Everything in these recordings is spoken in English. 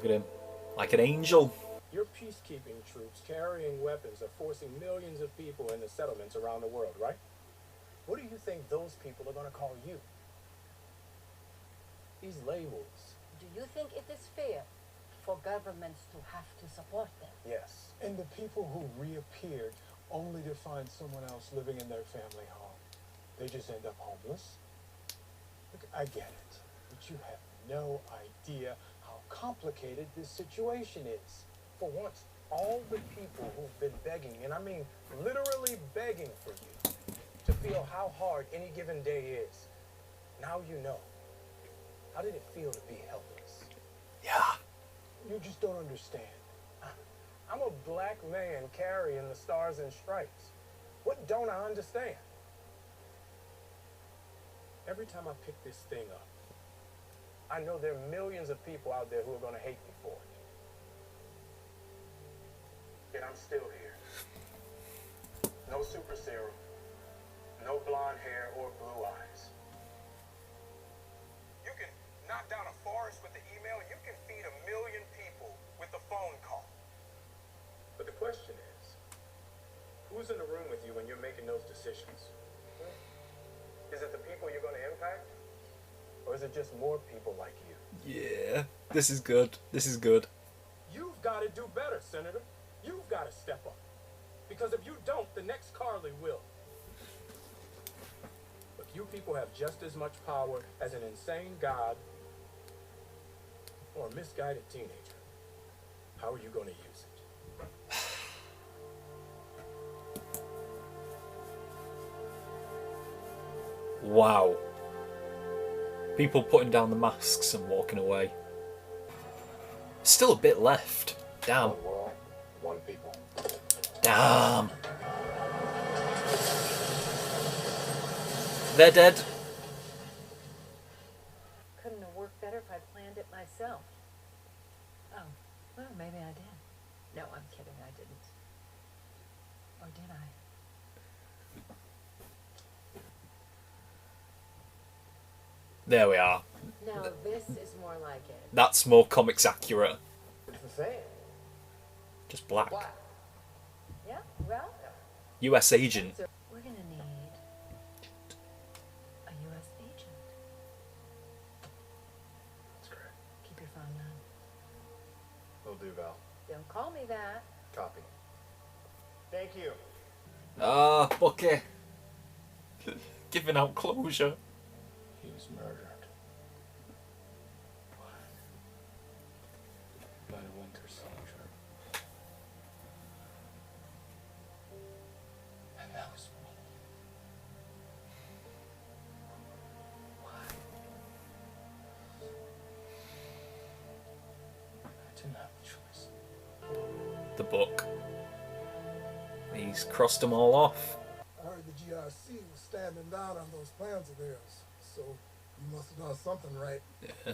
Look at him. Like an angel. Your peacekeeping troops carrying weapons are forcing millions of people into settlements around the world, right? What do you think those people are going to call you? These labels. Do you think it is fair for governments to have to support them? Yes. And the people who reappeared only to find someone else living in their family home. They just end up homeless. Look, I get it, but you have no idea how complicated this situation is. For once, all the people who've been begging, and I mean literally begging for you, to feel how hard any given day is. Now you know. How did it feel to be helpless? Yeah. You just don't understand. I'm a black man carrying the stars and stripes. What don't I understand? Every time I pick this thing up, I know there are millions of people out there who are going to hate me for it. Yet I'm still here. No super serum, no blonde hair or blue eyes. You can knock down a forest with the email, and you can feed 1 million people with the phone call. But the question is, who's in the room with you when you're making those decisions? Is it the people you're going to impact? Or is it just more people like you? Yeah. This is good. This is good. You've got to do better, Senator. You've got to step up. Because if you don't, the next Carly will. But you people have just as much power as an insane god or a misguided teenager. How are you going to use it? Wow. People putting down the masks and walking away. Still a bit left. Damn. One world, one people. Damn. They're dead. Couldn't have worked better if I'd planned it myself. Oh, well, maybe I did. No, I'm kidding, I didn't. Or did I? There we are. No, this is more like it. That's more comics accurate. It's the same. Just black. Yeah, well, US agent. so we're gonna need a U.S. agent. That's correct. Keep your phone on. Will do, Val. Don't call me that. Copy. Thank you. Ah, Bucky. Giving out closure. He was murdered. By a Winter Soldier. And that was me. Why? I didn't have a choice. The book. He's crossed them all off. I heard the GRC was standing down on those plans of theirs, so you must have done something right. Yeah.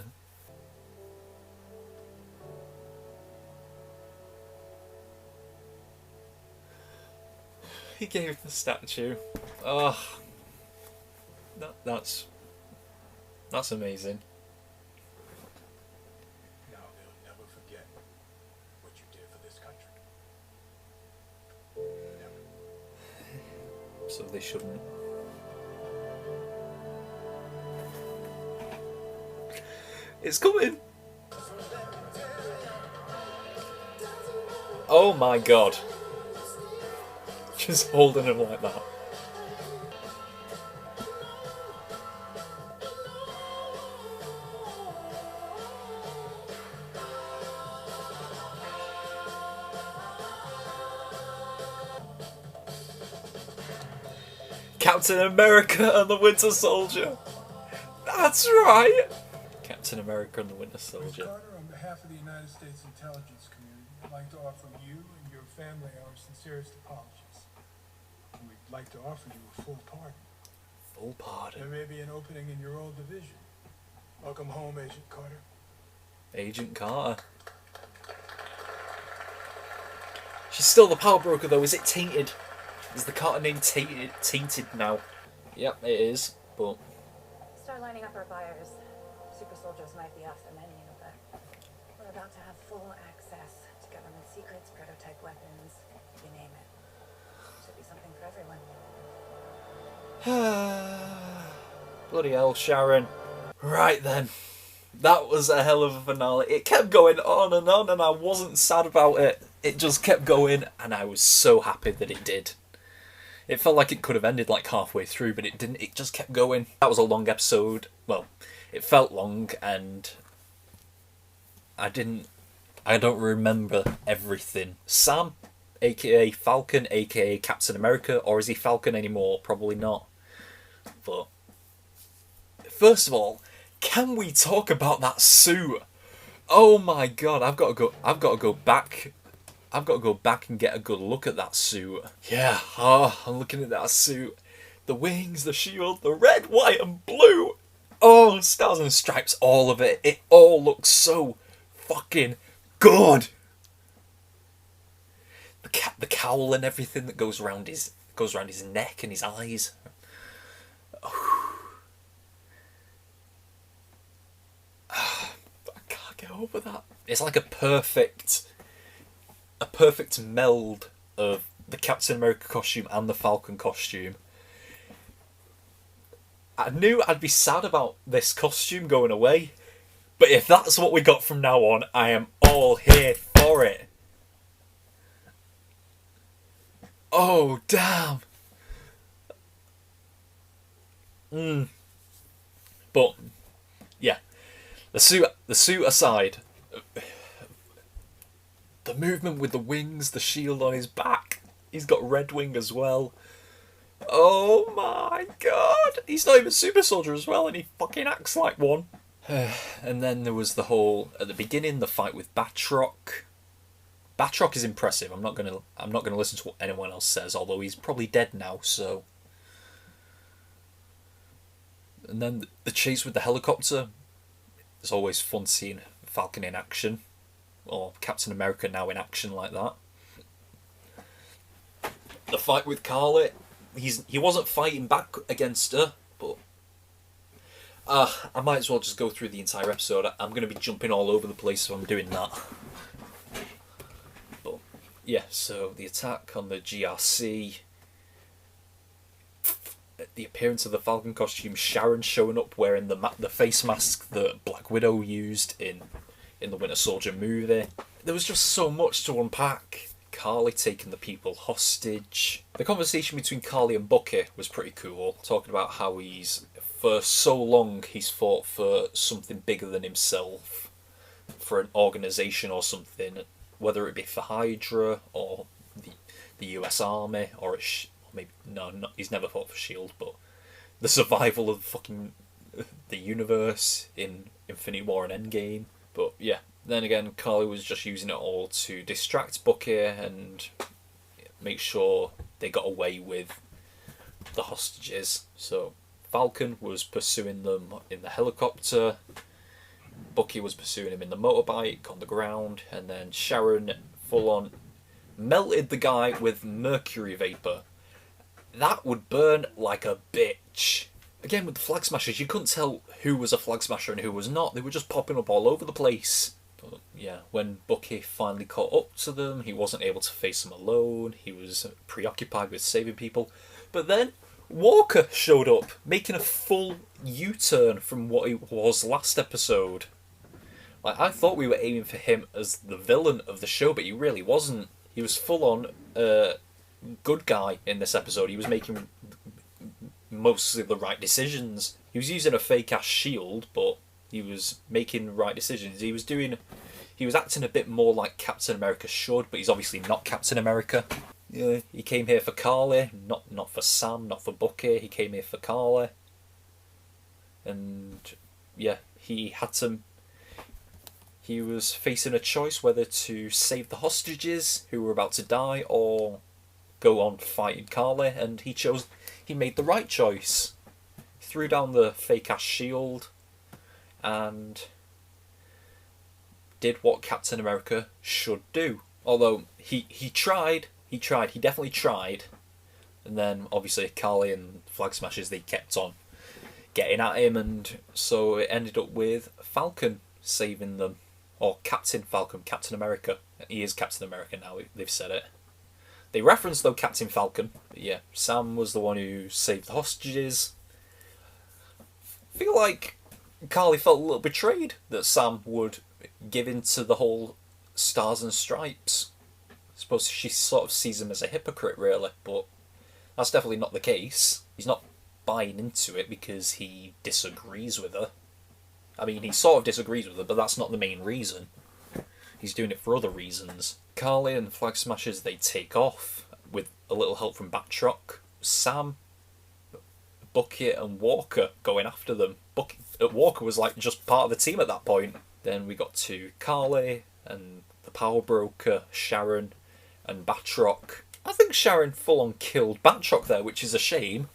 He gave the statue. Oh, that's amazing. Now they'll never forget what you did for this country. Never. So they shouldn't. It's coming. Oh my god. Just holding him like that. Captain America and the Winter Soldier. That's right. Captain America and the Winter Ms. Soldier. Carter, on behalf of the United States intelligence community, I'd like to offer you and your family our sincerest apologies. We'd like to offer you a full pardon. Full pardon. There may be an opening in your old division. Welcome home, Agent Carter. Agent Carter. She's still the power broker though. Is it tainted? Is the Carter name tainted now? Yep, it is. But Start lining up our buyers. Super soldiers might be off the menu, but we're about to have full access to government secrets, prototype weapons, you name it. Should be something for everyone. Bloody hell, Sharon. Right then. That was a hell of a finale. It kept going on, and I wasn't sad about it. It just kept going, and I was so happy that it did. It felt like it could have ended like halfway through, but it didn't. It just kept going. That was a long episode. Well, it felt long, and I don't remember everything. Sam, aka Falcon, aka Captain America, or is he Falcon anymore? Probably not. But first of all, can we talk about that suit? Oh my god, I've got to go back. I've got to go back and get a good look at that suit. Yeah, I'm looking at that suit. The wings, the shield, the red, white and blue. Oh, stars and stripes, all of it. It all looks so fucking good. The cowl and everything that goes around his neck and his eyes. I can't get over that. It's like a perfect meld of the Captain America costume and the Falcon costume. I knew I'd be sad about this costume going away, but if that's what we got from now on, I am all here for it. Oh, damn. But, yeah. The suit aside, the movement with the wings, the shield on his back, he's got Red Wing as well. Oh my god! He's not even Super Soldier as well, and he fucking acts like one. And then there was the whole, at the beginning, the fight with Batroc. Batroc is impressive. I'm not gonna listen to what anyone else says, although he's probably dead now. So, and then the chase with the helicopter. It's always fun seeing Falcon in action, or Captain America now in action like that. The fight with Carly, he wasn't fighting back against her, but I might as well just go through the entire episode. I'm going to be jumping all over the place, so I'm doing that. But yeah, so the attack on the GRC, the appearance of the Falcon costume, Sharon showing up wearing the face mask that Black Widow used in the Winter Soldier movie. There was just so much to unpack. Carly taking the people hostage. The conversation between Carly and Bucky was pretty cool, talking about how for so long he's fought for something bigger than himself, for an organisation or something, whether it be for Hydra or the US Army or he's never fought for S.H.I.E.L.D., but the survival of fucking the universe in Infinity War and Endgame. But yeah, then again, Carly was just using it all to distract Bucky and make sure they got away with the hostages. So Falcon was pursuing them in the helicopter, Bucky was pursuing him in the motorbike on the ground, and then Sharon full on melted the guy with mercury vapour. That would burn like a bitch. Again, with the Flag Smashers, you couldn't tell who was a Flag Smasher and who was not. They were just popping up all over the place. But yeah, when Bucky finally caught up to them, he wasn't able to face them alone. He was preoccupied with saving people. But then Walker showed up, making a full U-turn from what he was last episode. Like, I thought we were aiming for him as the villain of the show, but he really wasn't. He was full on good guy in this episode. He was making mostly the right decisions. He was using a fake ass shield, but he was making the right decisions. He was acting a bit more like Captain America should, but he's obviously not Captain America. Yeah, he came here for Carly, not for Sam, not for Bucky. He came here for Carly, and yeah, he was facing a choice whether to save the hostages who were about to die or go on fighting Carly, and he made the right choice. He threw down the fake ass shield and did what Captain America should do. Although he definitely tried, and then obviously Carly and Flag Smashers, they kept on getting at him, and so it ended up with Falcon saving them. or Captain Falcon, Captain America. He is Captain America now, they've said it. They referenced, though, Captain Falcon. But yeah, Sam was the one who saved the hostages. I feel like Carly felt a little betrayed that Sam would give in to the whole Stars and Stripes. I suppose she sort of sees him as a hypocrite, really, but that's definitely not the case. He's not buying into it because he disagrees with her. I mean, he sort of disagrees with her, but that's not the main reason. He's doing it for other reasons. Carly and the Flag Smashers, they take off with a little help from Batroc. Sam, Bucket and Walker going after them. Walker was like just part of the team at that point. Then we got to Carly and the Power Broker, Sharon and Batroc. I think Sharon full on killed Batroc there, which is a shame.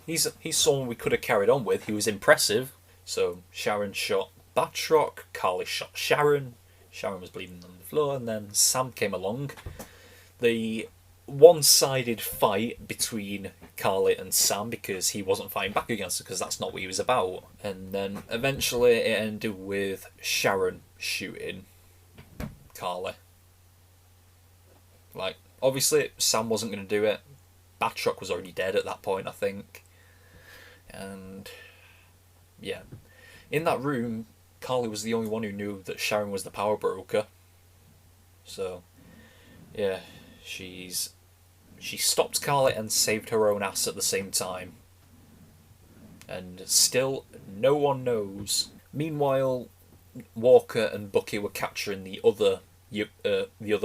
He's someone we could have carried on with. He was impressive. So Sharon shot Batroc, Carly shot Sharon. Sharon was bleeding on the floor, and then Sam came along. The one-sided fight between Carly and Sam, because he wasn't fighting back against her, because that's not what he was about. And then eventually it ended with Sharon shooting Carly. Like, obviously Sam wasn't going to do it. Batroc was already dead at that point, I think. And yeah, in that room, Carly was the only one who knew that Sharon was the Power Broker. So yeah, she stopped Carly and saved her own ass at the same time. And still, no one knows. Meanwhile, Walker and Bucky were capturing the other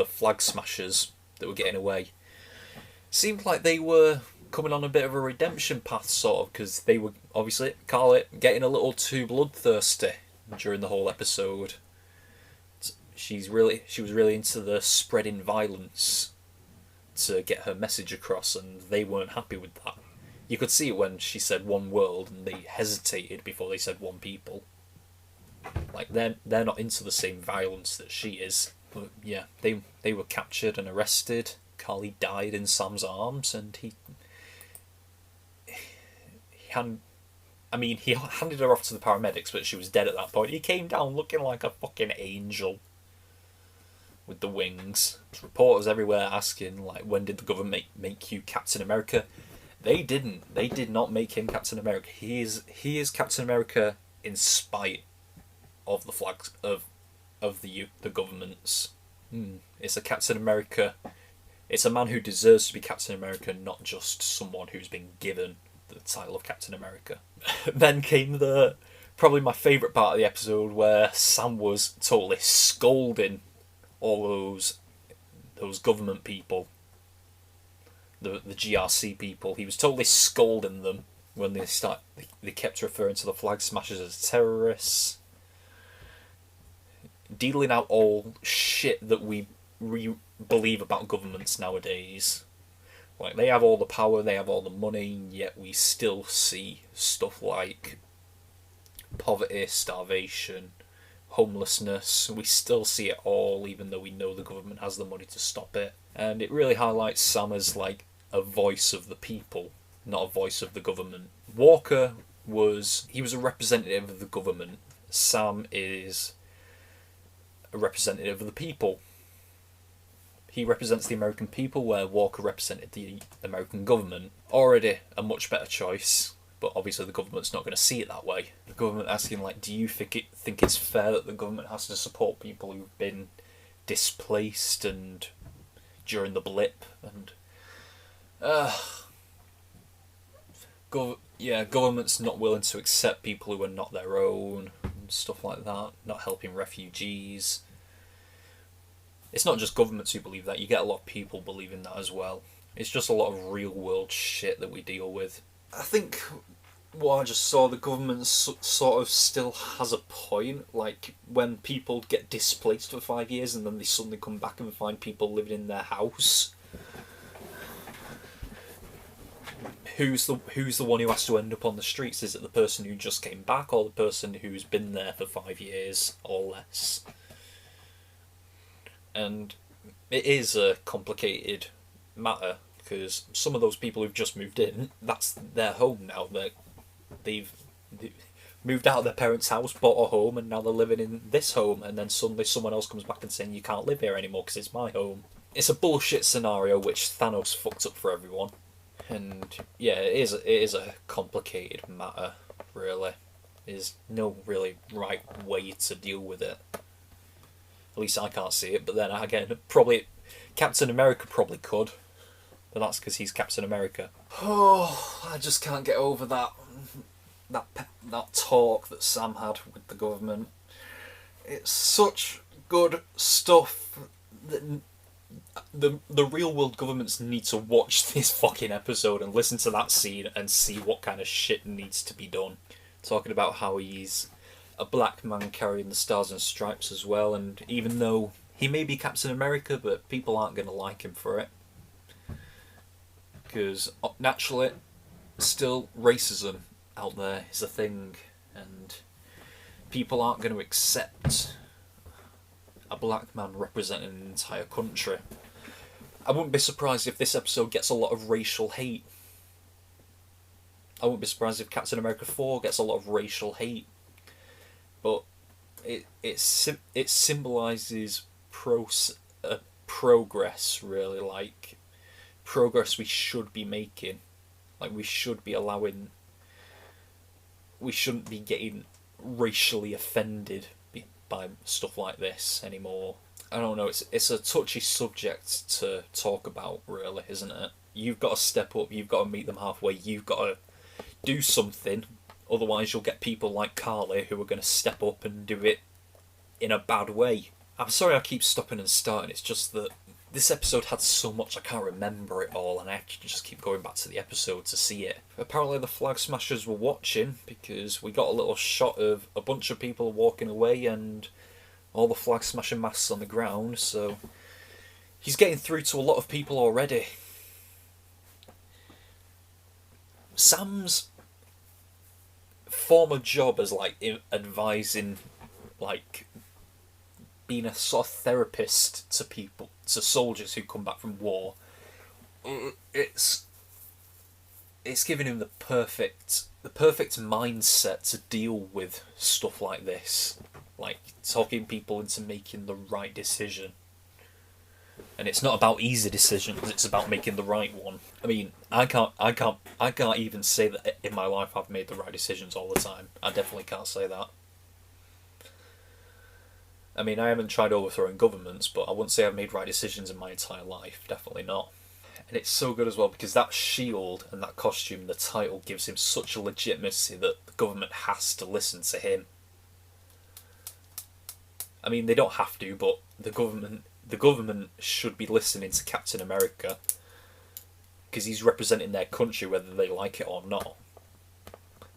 Flag Smashers that were getting away. Seemed like they were coming on a bit of a redemption path, sort of, because they were obviously, Carly, getting a little too bloodthirsty during the whole episode. She was really into the spreading violence to get her message across, and they weren't happy with that. You could see it when she said one world and they hesitated before they said one people. Like, they're not into the same violence that she is. But yeah, they were captured and arrested. Carly died in Sam's arms, and he handed her off to the paramedics, but she was dead at that point. He came down looking like a fucking angel with the wings. There's reporters everywhere asking, like, when did the government make you Captain America? They didn't. They did not make him Captain America. He is Captain America in spite of the flags of the governments. It's a Captain America. It's a man who deserves to be Captain America, not just someone who's been given the title of Captain America. Then came probably my favourite part of the episode, where Sam was totally scolding all those government people, the GRC people. He was totally scolding them when they kept referring to the Flag Smashers as terrorists, dealing out all shit that we believe about governments nowadays. Like, they have all the power, they have all the money, yet we still see stuff like poverty, starvation, homelessness. We still see it all, even though we know the government has the money to stop it. And it really highlights Sam as like a voice of the people, not a voice of the government. Walker was a representative of the government. Sam is a representative of the people. He represents the American people, where Walker represented the American government. Already a much better choice, but obviously the government's not going to see it that way. The government asking, like, do you think it's fair that the government has to support people who've been displaced and during the blip, and government's not willing to accept people who are not their own and stuff like that, not helping refugees. It's not just governments who believe that, you get a lot of people believing that as well. It's just a lot of real world shit that we deal with. I think what I just saw, the government sort of still has a point. Like, when people get displaced for 5 years and then they suddenly come back and find people living in their house, who's the one who has to end up on the streets? Is it the person who just came back, or the person who's been there for 5 years or less? And it is a complicated matter, because some of those people who've just moved in, that's their home now. moved out of their parents' house, bought a home, and now they're living in this home, and then suddenly someone else comes back and saying you can't live here anymore because it's my home. It's a bullshit scenario which Thanos fucked up for everyone. And yeah, it is a complicated matter, really. There's no really right way to deal with it. At least I can't see it, but then again, probably Captain America probably could. But that's because he's Captain America. Oh, I just can't get over that talk that Sam had with the government. It's such good stuff that the real world governments need to watch this fucking episode and listen to that scene and see what kind of shit needs to be done. Talking about how he's a black man carrying the stars and stripes as well, and even though he may be Captain America, but people aren't going to like him for it. Because naturally, still racism out there is a thing, and people aren't going to accept a black man representing an entire country. I wouldn't be surprised if this episode gets a lot of racial hate. I wouldn't be surprised if Captain America 4 gets a lot of racial hate. But it symbolises progress, really, like progress we should be making. Like we shouldn't be getting racially offended by stuff like this anymore. I don't know, it's a touchy subject to talk about, really, isn't it? You've got to step up, you've got to meet them halfway, you've got to do something, otherwise you'll get people like Carly who are going to step up and do it in a bad way. I'm sorry I keep stopping and starting, it's just that this episode had so much I can't remember it all, and I actually just keep going back to the episode to see it. Apparently the Flag Smashers were watching, because we got a little shot of a bunch of people walking away and all the Flag Smasher masks on the ground, so he's getting through to a lot of people already. Sam's former job as like advising, like being a sort of therapist to people, to soldiers who come back from war, it's giving him the perfect mindset to deal with stuff like this, like talking people into making the right decision. And it's not about easy decisions, it's about making the right one. I mean, I can't even say that in my life I've made the right decisions all the time. I definitely can't say that. I mean, I haven't tried overthrowing governments, but I wouldn't say I've made right decisions in my entire life. Definitely not. And it's so good as well, because that shield and that costume, the title, gives him such a legitimacy that the government has to listen to him. I mean, they don't have to, but the government should be listening to Captain America, because he's representing their country whether they like it or not.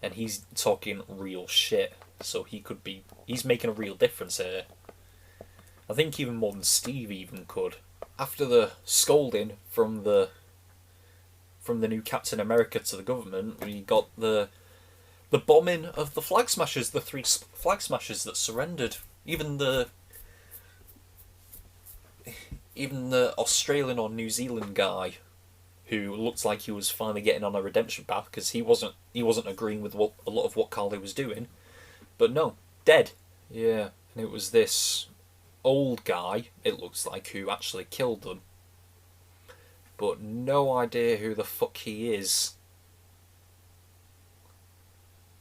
And he's talking real shit, so he's making a real difference here. I think even more than Steve even could. After the scolding from the new Captain America to the government, we got the bombing of the Flag Smashers, the 3 Flag Smashers that surrendered. Even the Australian or New Zealand guy, who looked like he was finally getting on a redemption path, because he wasn't agreeing with a lot of what Carly was doing, but no, dead. Yeah, and it was this old guy, it looks like, who actually killed them, but no idea who the fuck he is.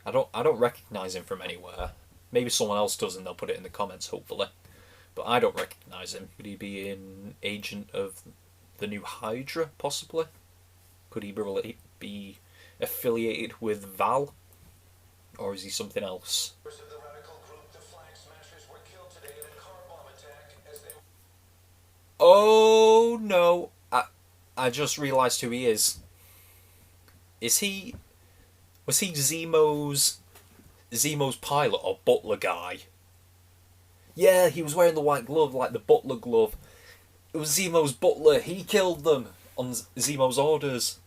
I don't recognise him from anywhere. Maybe someone else does and they'll put it in the comments, hopefully. But I don't recognise him. Could he be an agent of the new Hydra, possibly? Could he be affiliated with Val? Or is he something else? Oh no! I just realised who he is. Was he Zemo's pilot or butler guy? Yeah, he was wearing the white glove, like the butler glove. It was Zemo's butler. He killed them on Zemo's orders.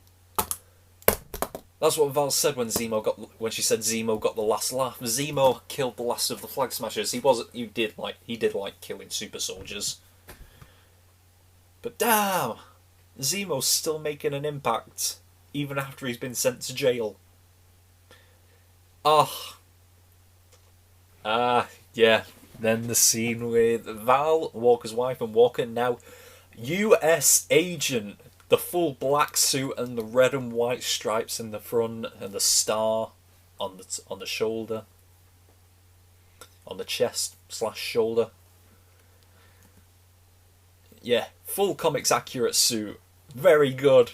That's what Val said when she said Zemo got the last laugh. Zemo killed the last of the Flag Smashers. He did like killing super soldiers. But damn, Zemo's still making an impact even after he's been sent to jail. Yeah. Then the scene with Val, Walker's wife, and Walker now U.S. agent. The full black suit and the red and white stripes in the front and the star on the shoulder, on the chest / shoulder. Yeah, full comics accurate suit. Very good.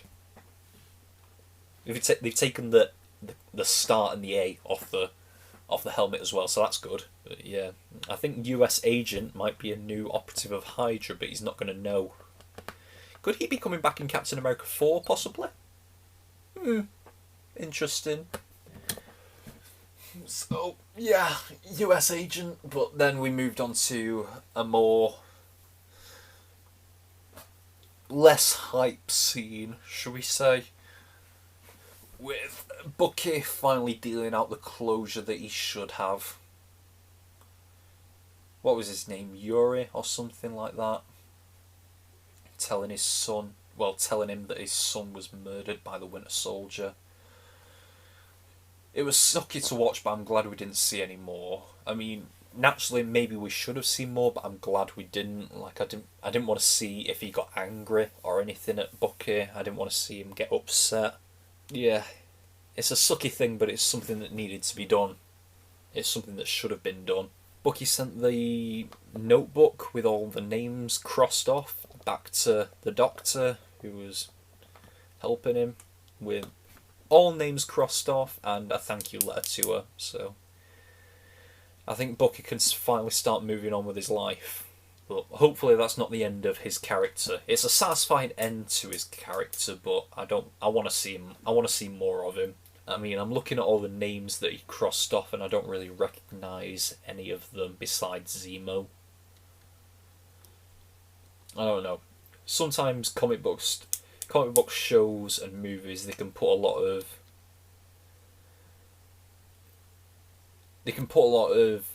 They've taken the star and the A off the helmet as well, so that's good. But yeah, I think U.S. agent might be a new operative of Hydra, but he's not going to know. Could he be coming back in Captain America 4, possibly? Interesting. So, yeah, US agent, but then we moved on to a more less hype scene, shall we say, with Bucky finally dealing out the closure that he should have. What was his name? Yuri or something like that? Telling him that his son was murdered by the Winter Soldier. It was sucky to watch, but I'm glad we didn't see any more. I mean, naturally, maybe we should have seen more, but I'm glad we didn't. Like, I didn't want to see if he got angry or anything at Bucky. I didn't want to see him get upset. Yeah, it's a sucky thing, but it's something that needed to be done. It's something that should have been done. Bucky sent the notebook with all the names crossed off back to the doctor who was helping him, with all names crossed off and a thank you letter to her. So I think Bucky can finally start moving on with his life, but hopefully that's not the end of his character. It's a satisfying end to his character, but I want to see him. I want to see more of him. I mean, I'm looking at all the names that he crossed off and I don't really recognise any of them besides Zemo. I don't know. Sometimes comic book shows and movies, they can put a lot of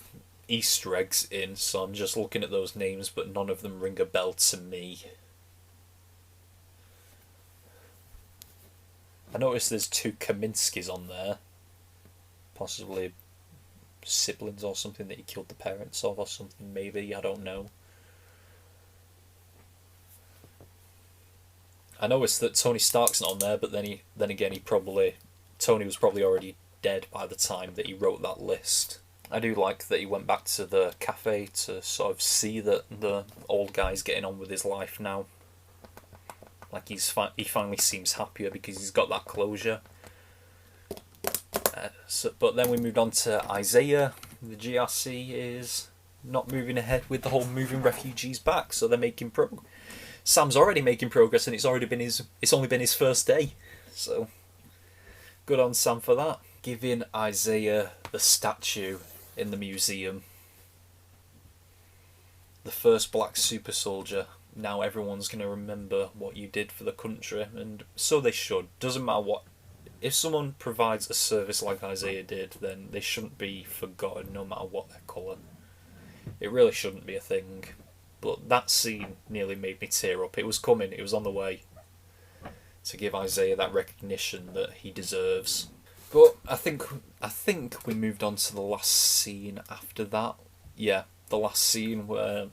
Easter eggs in, so I'm just looking at those names, but none of them ring a bell to me. I noticed there's 2 Kaminskis on there. Possibly siblings or something that he killed the parents of or something, maybe, I don't know. I noticed that Tony Stark's not on there, but then again, Tony was probably already dead by the time that he wrote that list. I do like that he went back to the cafe to sort of see that the old guy's getting on with his life now. Like he finally seems happier because he's got that closure. But then we moved on to Isaiah. The GRC is not moving ahead with the whole moving refugees back, so they're making progress. Sam's already making progress, and it's only been his first day, so good on Sam for that. Giving Isaiah the statue in the museum, the first black super soldier. Now everyone's going to remember what you did for the country, and so they should. Doesn't matter what. If someone provides a service like Isaiah did, then they shouldn't be forgotten, no matter what their colour. It really shouldn't be a thing. But that scene nearly made me tear up. It was coming, it was on the way, to give Isaiah that recognition that he deserves. But I think we moved on to the last scene after that. Yeah, the last scene where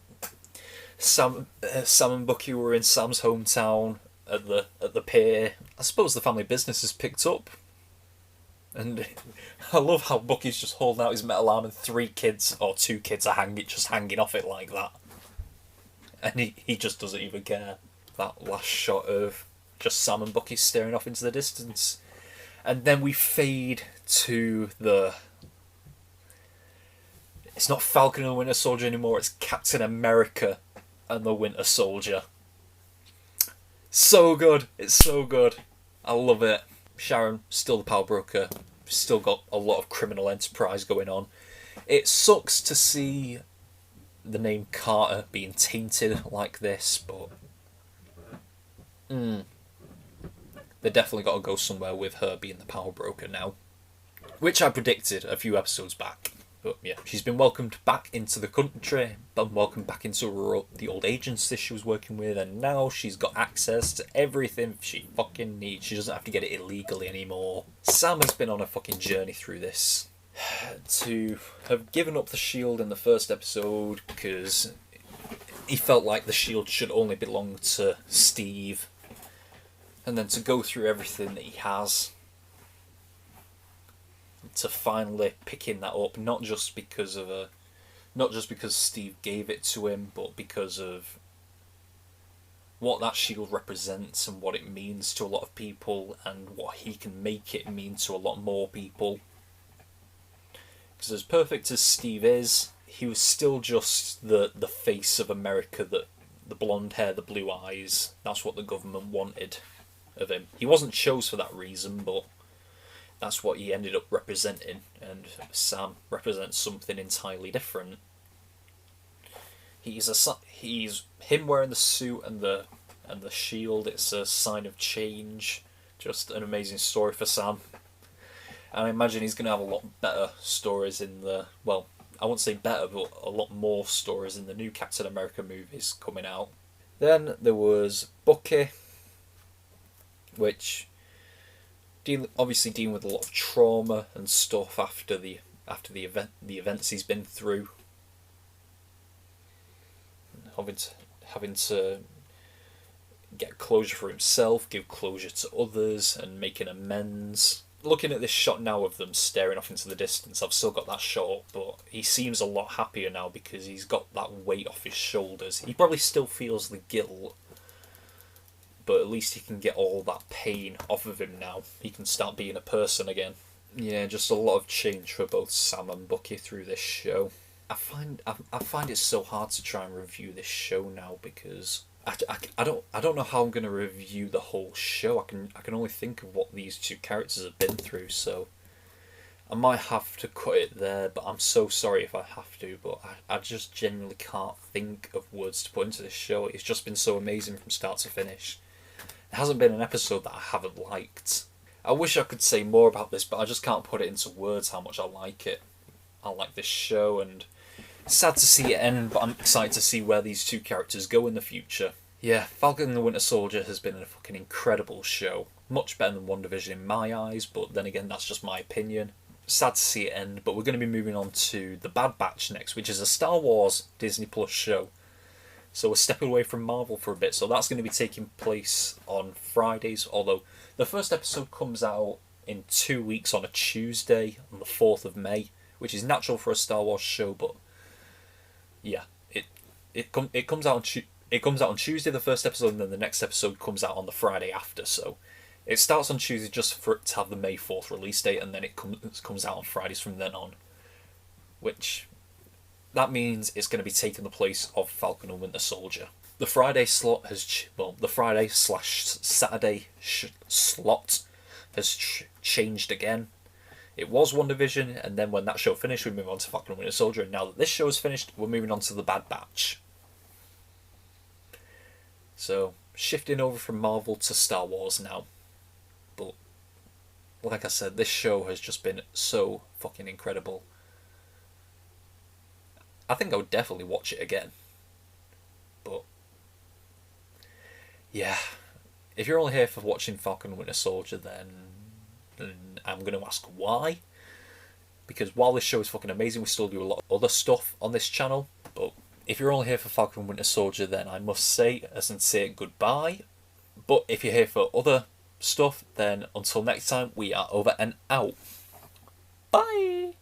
Sam and Bucky were in Sam's hometown at the pier. I suppose the family business has picked up. And I love how Bucky's just holding out his metal arm and 2 kids are hanging off it like that. And he just doesn't even care. That last shot of just Sam and Bucky staring off into the distance. And then we fade to the... It's not Falcon and the Winter Soldier anymore, it's Captain America and the Winter Soldier. So good, it's so good. I love it. Sharon, still the power broker, still got a lot of criminal enterprise going on. It sucks to see the name Carter being tainted like this, but they definitely got to go somewhere with her being the power broker now, which I predicted a few episodes back. But yeah, she's been welcomed back into the country, been welcomed back into the old agency she was working with, and now she's got access to everything she fucking needs. She doesn't have to get it illegally anymore. Sam has been on a fucking journey through this. to have given up the shield in the first episode because he felt like the shield should only belong to Steve, and then to go through everything that he has to finally picking that up, not just because Steve gave it to him, but because of what that shield represents and what it means to a lot of people and what he can make it mean to a lot more people. Because as perfect as Steve is, he was still just the face of America, the blonde hair, the blue eyes. That's what the government wanted of him. He wasn't chose for that reason, but that's what he ended up representing, and Sam represents something entirely different. He's him wearing the suit and the shield. It's a sign of change. Just an amazing story for Sam. And I imagine he's going to have a lot better stories in the, well, I won't say better, but a lot more stories in the new Captain America movies coming out. Then there was Bucky, which obviously dealing with a lot of trauma and stuff after the events he's been through. Having to get closure for himself, give closure to others, and making amends. Looking at this shot now of them staring off into the distance, I've still got that shot, but he seems a lot happier now because he's got that weight off his shoulders. He probably still feels the guilt, but at least he can get all that pain off of him now. He can start being a person again. Yeah, just a lot of change for both Sam and Bucky through this show. I find it so hard to try and review this show now because I don't know how I'm going to review the whole show. I can only think of what these two characters have been through, so I might have to cut it there, but I'm so sorry if I have to, but I just genuinely can't think of words to put into this show. It's just been so amazing from start to finish. There hasn't been an episode that I haven't liked. I wish I could say more about this, but I just can't put it into words how much I like it. I like this show, and it's sad to see it end, but I'm excited to see where these two characters go in the future. Yeah, Falcon and the Winter Soldier has been a fucking incredible show. Much better than WandaVision in my eyes, but then again, that's just my opinion. Sad to see it end, but we're going to be moving on to The Bad Batch next, which is a Star Wars Disney Plus show. So we're stepping away from Marvel for a bit, so that's going to be taking place on Fridays, although the first episode comes out in 2 weeks on a Tuesday, on the 4th of May, which is natural for a Star Wars show, but yeah, it comes out on Tuesday, the first episode, and then the next episode comes out on the Friday after, so it starts on Tuesday just for it to have the May 4th release date, and then it comes out on Fridays from then on, which that means it's going to be taking the place of Falcon and Winter Soldier. The Friday slot has the Friday/Saturday slot has changed again. It was WandaVision, and then when that show finished, we move on to Falcon and Winter Soldier, and now that this show is finished, we're moving on to The Bad Batch. So, shifting over from Marvel to Star Wars now. But, like I said, this show has just been so fucking incredible. I think I would definitely watch it again. But, yeah. If you're only here for watching Falcon and Winter Soldier, then I'm going to ask why. Because while this show is fucking amazing, we still do a lot of other stuff on this channel. But if you're only here for Falcon and Winter Soldier, then I must say a sincere goodbye. But if you're here for other stuff, then until next time, we are over and out. Bye!